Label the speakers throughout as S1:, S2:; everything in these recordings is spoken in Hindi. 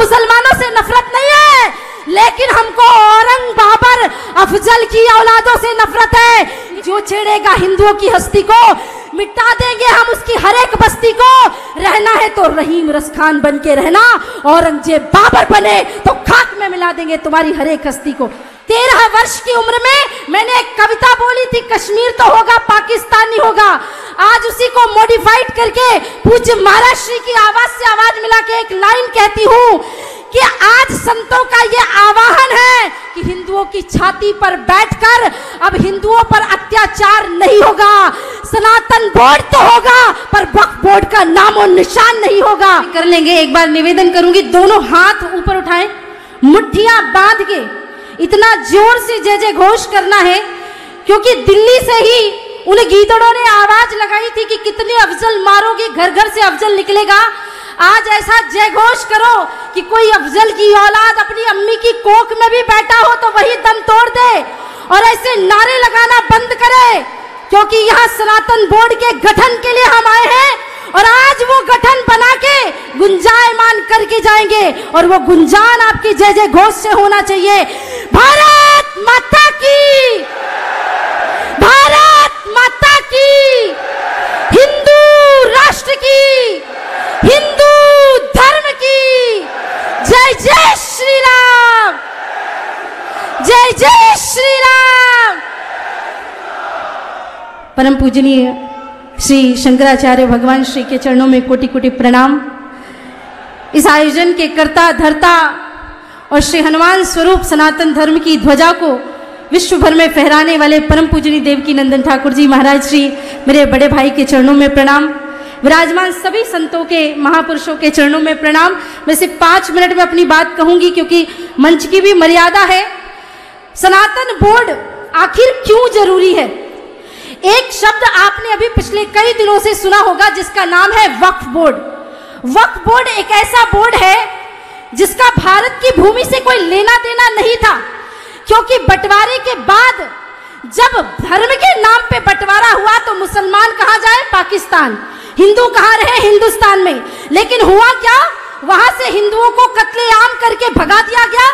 S1: मुसलमानों से नफरत नहीं है, लेकिन हमको औरंग बाबर अफजल की औलादों से नफरत है। जो छेड़ेगा हिंदुओं की हस्ती को मिटा देंगे हम उसकी हर एक बस्ती को। रहना है तो रहीम रसखान बन के रहना, औरंगजेब बाबर बने तो खाक में मिला देंगे तुम्हारी हर एक हस्ती को। 13 वर्ष की उम्र में मैंने एक कविता बोली थी, कश्मीर तो होगा पाकिस्तान नहीं होगा। आज उसी को मॉडिफाइड करके पूज्य महाराज श्री की आवाज से आवाज मिला के एक लाइन कहती हूँ कि आज संतों का ये आवाहन है कि हिंदुओं की छाती पर बैठकर अब हिंदुओं पर अत्याचार नहीं होगा। सनातन बोर्ड तो होगा पर वक्फ बोर्ड का नामो निशान नहीं होगा। कर लेंगे, एक बार निवेदन करूंगी, दोनों हाथ ऊपर उठाएं, मुट्ठियां बांध के इतना जोर से जय जय घोष करना है, क्योंकि दिल्ली से ही उन गीदड़ों ने आवाज लगाई थी कि कितने अफजल मारोगे, घर घर से अफजल निकलेगा। आज ऐसा जय घोष करो कि कोई अफजल की औलाद अपनी अम्मी की कोख में भी बैठा हो तो वही दम तोड़ दे, और ऐसे नारे लगाना बंद करे, क्योंकि यहाँ सनातन बोर्ड के गठन के लिए हम आए हैं और आज वो गठन बना के गुंजायमान करके जाएंगे, और वो गुंजान आपकी जय जय घोष से होना चाहिए। भारत माता की, भारत माता की, हिंदू राष्ट्र की, हिंदू धर्म की जय जय श्री राम, जय जय श्री राम। परम पूजनीय श्री शंकराचार्य भगवान श्री के चरणों में कोटि कोटि प्रणाम। इस आयोजन के कर्ता धर्ता और श्री हनुमान स्वरूप सनातन धर्म की ध्वजा को विश्व भर में फहराने वाले परम पूजनीय देवकी नंदन ठाकुर जी महाराज श्री, मेरे बड़े भाई के चरणों में प्रणाम। विराजमान सभी संतों के, महापुरुषों के चरणों में प्रणाम। मैं सिर्फ 5 मिनट में अपनी बात कहूंगी क्योंकि मंच की भी मर्यादा है। सनातन बोर्ड आखिर क्यों जरूरी है? एक शब्द आपने अभी पिछले कई दिनों से सुना होगा जिसका नाम है वक्फ बोर्ड। वक्फ बोर्ड एक ऐसा बोर्ड है जिसका भारत की भूमि से कोई लेना देना नहीं था, क्योंकि बंटवारे के बाद जब धर्म के नाम पे बंटवारा हुआ तो मुसलमान कहाँ जाए? पाकिस्तान। हिंदू कहाँ रहे? हिंदुस्तान में। लेकिन हुआ क्या? वहां से हिंदुओं को कत्लेआम करके भगा दिया गया,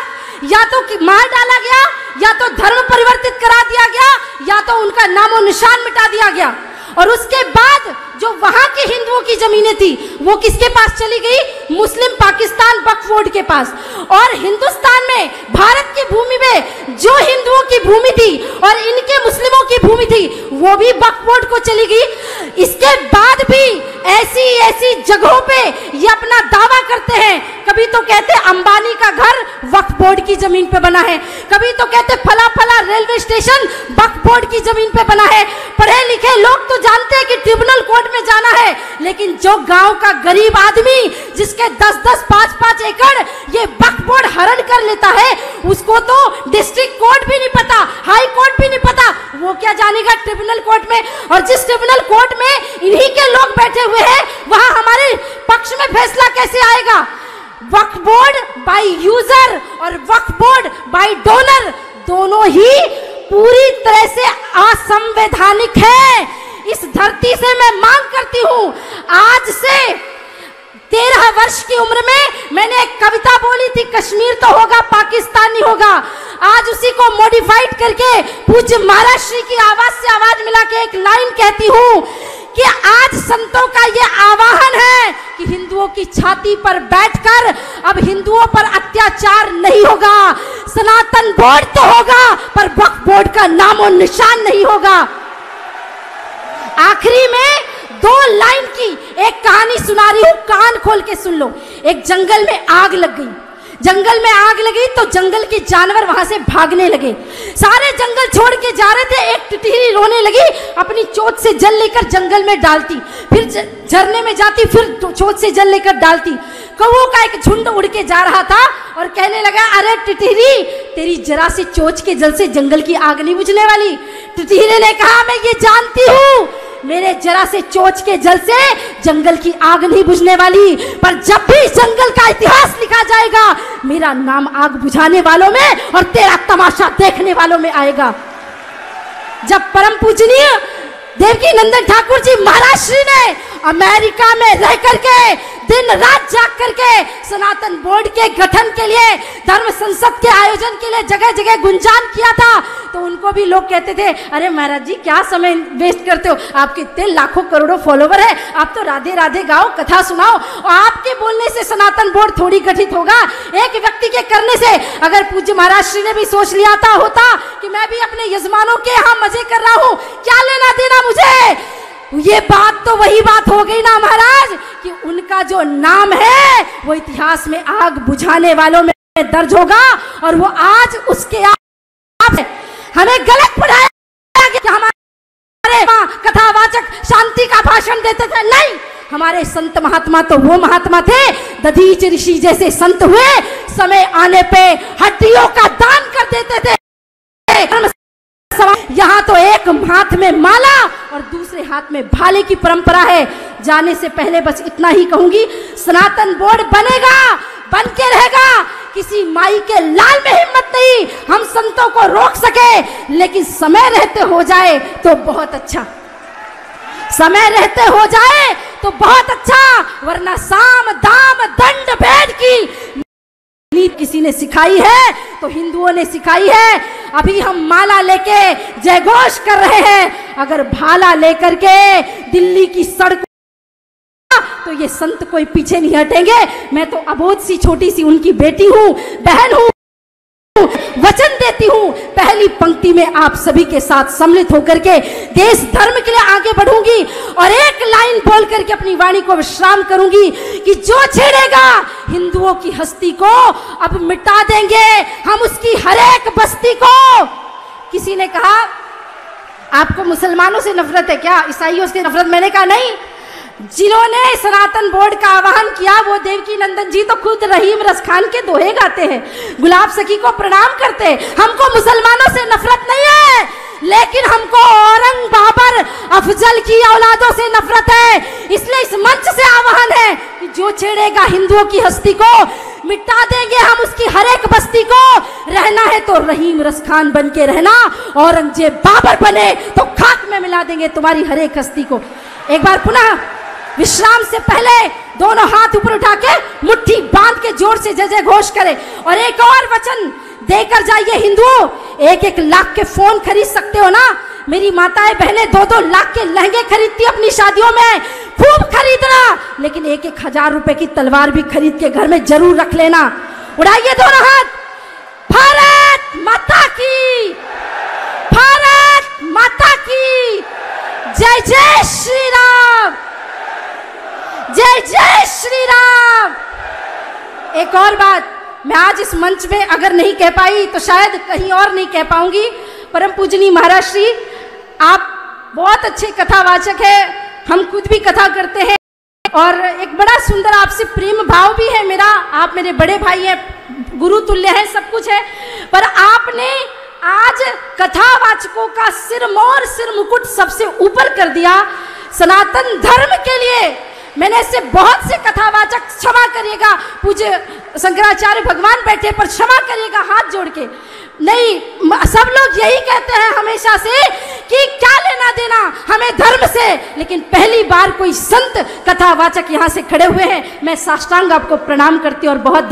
S1: या तो मार डाला गया, या तो धर्म परिवर्तित करा दिया गया, या तो उनका नामो निशान मिटा दिया गया। और उसके बाद जो वहां के हिंदुओं की जमीनें थी वो किसके पास चली गई? मुस्लिम पाकिस्तान वक्फ बोर्ड के पास। और हिंदुस्तान में, भारत की भूमि में जो हिंदुओं की भूमि थी और इनके मुस्लिमों की भूमि थी वो भी वक्फ बोर्ड को चली गई। इसके बाद भी ऐसी ऐसी जगहों पे ये अपना दावा करते हैं, कभी तो कहते अंबानी का घर वक्फ बोर्ड की जमीन पे बना है, कभी तो कहते फला फला रेलवे स्टेशन वक्फ बोर्ड की जमीन पे बना है। पढ़े लिखे लोग तो जानते हैं कि ट्रिब्यूनल कोर्ट में जाना है, लेकिन जो गांव का गरीब आदमी जिसके 10-10, 5-5 एकड़ ये वक्फ बोर्ड हरण कर लेता है, उसको तो डिस्ट्रिक्ट कोर्ट भी नहीं पता, हाई कोर्ट भी नहीं पता, वो क्या जानेगा ट्रिब्यूनल कोर्ट में। और जिस ट्रिब्यूनल कोर्ट में इन्हीं के लोग बैठे हुए हैं वहां हमारे पक्ष में फैसला कैसे आएगा? वक्फ बोर्ड बाय यूजर और वक्फ बोर्ड बाय डोनर दोनों ही पूरी तरह से असंवैधानिक है। इस धरती से मैं मांग करती हूं, आज से 13 वर्ष की उम्र में मैंने एक कविता बोली थी, कश्मीर तो होगा पाकिस्तान नहीं होगा। आज उसी को मॉडिफाइड करके पूज्य महाराज श्री की आवाज से आवाज मिला के एक लाइन कहती हूं कि आज संतों का ये आवाहन है कि हिंदुओं की छाती पर बैठकर अब हिंदुओं पर अत्याचार नहीं होगा। सनातन बोर्ड तो होगा पर वक्फ बोर्ड का नामो निशान नहीं होगा। आखिरी में 2 लाइन की एक कहानी सुना रही हूं, कान खोल के सुन लो। एक जंगल में आग लग गई, जंगल में आग लगी तो जंगल के जानवर वहां से भागने लगे, सारे जंगल छोड़ के जा रहे थे। एक टिटहरी रोने लगी, अपनी चोंच से जल लेकर जंगल में डालती, फिर झरने में जाती, फिर चोंच से जल लेकर डालती। कौओं का एक झुंड उड़ के जा रहा था और कहने लगा, अरे टिटहरी, तेरी जरा सी चोंच के जल से जंगल की आग नहीं बुझने वाली। टिटहरी ने कहा, मैं ये जानती हूँ, मेरे जरा से चोंच के जल से जंगल की आग नहीं बुझने वाली, पर जब भी जंगल का इतिहास लिखा जाएगा मेरा नाम आग बुझाने वालों में और तेरा तमाशा देखने वालों में आएगा। जब परम पूजनीय देवकी नंदन ठाकुर जी महाराज श्री ने अमेरिका में रह करके दिन रात जाग करके सनातन बोर्ड के गठन के लिए, धर्म संसद के आयोजन के लिए जगह जगह गुंजान किया था। तो उनको भी लोग कहते थे, अरे महाराज जी क्या समय वेस्ट करते हो, आपके इतने लाखों करोड़ों फॉलोवर है, आप तो राधे राधे गाओ, कथा सुनाओ। और आपके बोलने से सनातन बोर्ड थोड़ी गठित होगा, एक व्यक्ति के करने से। अगर पूज्य महाराज श्री ने भी सोच लिया होता कि मैं भी अपने यजमानों के यहाँ मजे कर रहा हूँ, क्या लेना देना मुझे, ये बात तो वही बात हो गई ना महाराज कि उनका जो नाम है वो इतिहास में आग बुझाने वालों में दर्ज होगा। और वो आज उसके आप हमें गलत पढ़ाया कि हमारे कथावाचक शांति का भाषण देते थे, नहीं, हमारे संत महात्मा तो वो महात्मा थे, दधीच ऋषि जैसे संत हुए, समय आने पे हड्डियों का दान कर देते थे। यहाँ तो एक हाथ में माला और दूसरे हाथ में भाले की परंपरा है। जाने से पहले बस इतना ही कहूंगी, सनातन बोर्ड बनेगा, बन के रहेगा। किसी माई के लाल में हिम्मत नहीं हम संतों को रोक सके, लेकिन समय रहते हो जाए तो बहुत अच्छा, समय रहते हो जाए तो बहुत अच्छा, वरना साम दाम दंड भेद की नीति किसी ने सिखाई है तो हिंदुओं ने सिखाई है। अभी हम माला लेके जयघोष कर रहे हैं, अगर भाला लेकर के दिल्ली की सड़क तो ये संत कोई पीछे नहीं हटेंगे। मैं तो अबोध सी छोटी सी उनकी बेटी हूँ, बहन हूँ, वचन देती हूँ, पहली पंक्ति में आप सभी के साथ सम्मिलित होकर के देश धर्म के लिए आगे बढ़ूंगी और एक लाइन बोल करके अपनी वाणी को विश्राम करूंगी कि जो छेड़ेगा हिंदुओं की हस्ती को अब मिटा देंगे हम उसकी हर एक बस्ती को। किसी ने कहा आपको मुसलमानों से नफरत है क्या, ईसाइयों से नफरत? मैंने कहा नहीं, जिन्होंने सनातन बोर्ड का आह्वान किया वो देवकी नंदन जी तो खुद रहीम रस खान के दोहे गाते हैं, गुलाब सखी को प्रणाम करते हैं। हमको मुसलमानों से नफरत नहीं है, लेकिन हमको औरंग बाबर अफजल की औलादों से नफरत है। इसलिए इस मंच से आह्वान है कि जो छेड़ेगा हिंदुओं की हस्ती को मिटा देंगे हम उसकी हर एक बस्ती को। रहना है तो रहीम रस खान बन के रहना, औरंगजेब बाबर बने तो खाक में मिला देंगे तुम्हारी हर एक हस्ती को। एक बार पुनः विश्राम से पहले दोनों हाथ ऊपर उठा के मुट्ठी बांध के जोर से जय जय घोष करें और एक और वचन देकर जाइए हिंदुओं। 1-1 लाख के फोन खरीद सकते हो ना, मेरी माताएं बहनें 2-2 लाख के लहंगे खरीदती अपनी शादियों में, खूब खरीदना, लेकिन 1-1 हजार रुपए की तलवार भी खरीद के घर में जरूर रख लेना। उड़ाइए दोनों हाथ, भारत माता की, भारत माता की, जय जय श्री राम, जय जय श्री राम। एक और बात मैं आज इस मंच में अगर नहीं कह पाई तो शायद कहीं और नहीं कह पाऊंगी। परम पूजनीय महाराज श्री, आप बहुत अच्छे कथावाचक हैं, हम खुद भी कथा करते हैं और एक बड़ा सुंदर आपसे प्रेम भाव भी है मेरा। आप मेरे बड़े भाई हैं, गुरु तुल्य हैं, सब कुछ है, पर आपने आज कथावाचकों का सिरमौर सिर मुकुट सबसे ऊपर कर दिया सनातन धर्म के लिए। मैंने ऐसे बहुत से कथावाचक, क्षमा करिएगा, पूज्य शंकराचार्य भगवान बैठे पर क्षमा करिएगा हाथ जोड़ के, नहीं, सब लोग यही कहते हैं हमेशा से कि क्या लेना देना हमें धर्म से, लेकिन पहली बार कोई संत कथावाचक यहाँ से खड़े हुए हैं। मैं साष्टांग आपको प्रणाम करती हूँ और बहुत